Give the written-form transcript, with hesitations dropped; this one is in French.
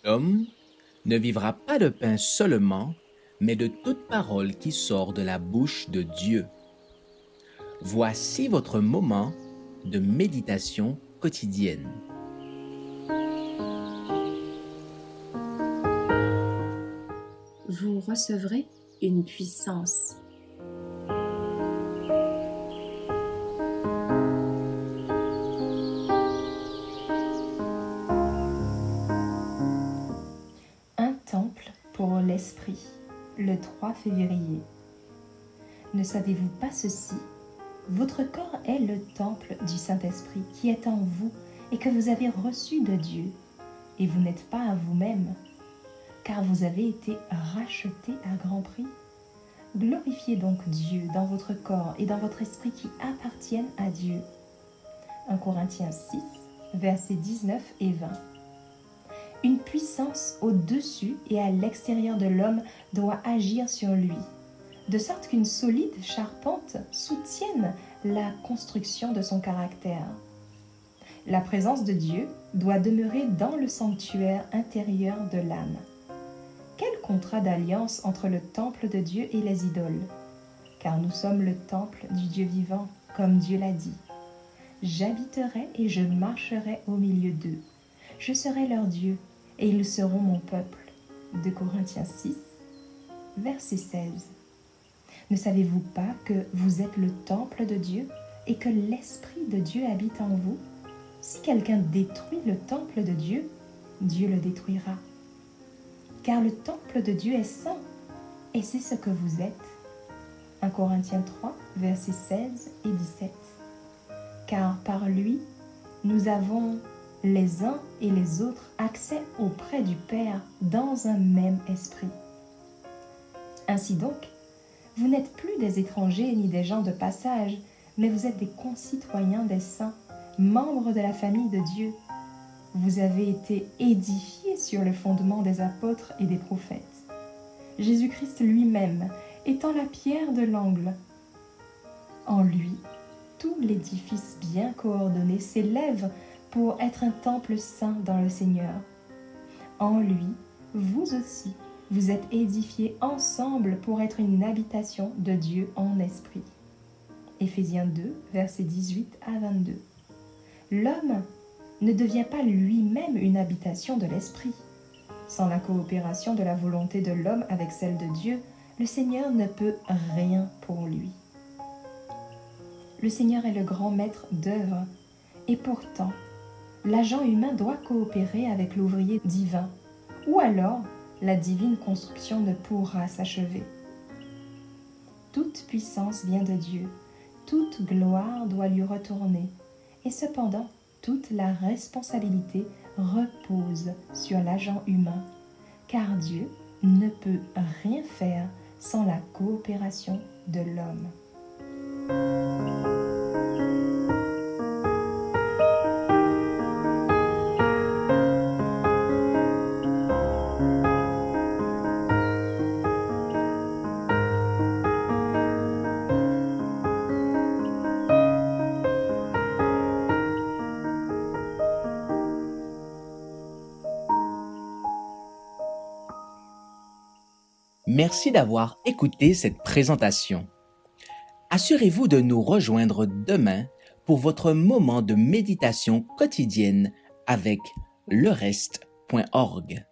L'homme ne vivra pas de pain seulement, mais de toute parole qui sort de la bouche de Dieu. Voici votre moment de méditation quotidienne. Vous recevrez une puissance. Un temple pour l'esprit, le 3 février. Ne savez-vous pas ceci? Votre corps est le temple du Saint-Esprit qui est en vous et que vous avez reçu de Dieu. Et vous n'êtes pas à vous-même, car vous avez été rachetés à grand prix. Glorifiez donc Dieu dans votre corps et dans votre esprit qui appartiennent à Dieu. 1 Corinthiens 6, versets 19 et 20. Une puissance au-dessus et à l'extérieur de l'homme doit agir sur lui, de sorte qu'une solide charpente soutienne la construction de son caractère. La présence de Dieu doit demeurer dans le sanctuaire intérieur de l'âme. Quel contrat d'alliance entre le temple de Dieu et les idoles? Car nous sommes le temple du Dieu vivant, comme Dieu l'a dit. J'habiterai et je marcherai au milieu d'eux. Je serai leur Dieu, et ils seront mon peuple. 2 Corinthiens 6, verset 16. Ne savez-vous pas que vous êtes le temple de Dieu et que l'Esprit de Dieu habite en vous? Si quelqu'un détruit le temple de Dieu, Dieu le détruira. Car le temple de Dieu est saint, et c'est ce que vous êtes. 1 Corinthiens 3, versets 16 et 17. Car par lui, nous avons les uns et les autres accès auprès du Père dans un même esprit. Ainsi donc, vous n'êtes plus des étrangers ni des gens de passage, mais vous êtes des concitoyens des saints, membres de la famille de Dieu. Vous avez été édifiés sur le fondement des apôtres et des prophètes. Jésus-Christ lui-même étant la pierre de l'angle. En lui, tout l'édifice bien coordonné s'élève pour être un temple saint dans le Seigneur. En lui, vous aussi, vous êtes édifiés ensemble pour être une habitation de Dieu en esprit. Éphésiens 2, versets 18 à 22. L'homme ne devient pas lui-même une habitation de l'esprit. Sans la coopération de la volonté de l'homme avec celle de Dieu, le Seigneur ne peut rien pour lui. Le Seigneur est le grand maître d'œuvre, et pourtant, l'agent humain doit coopérer avec l'ouvrier divin, ou alors la divine construction ne pourra s'achever. Toute puissance vient de Dieu, toute gloire doit lui retourner, et cependant, toute la responsabilité repose sur l'agent humain, car Dieu ne peut rien faire sans la coopération de l'homme. Merci d'avoir écouté cette présentation. Assurez-vous de nous rejoindre demain pour votre moment de méditation quotidienne avec lereste.org.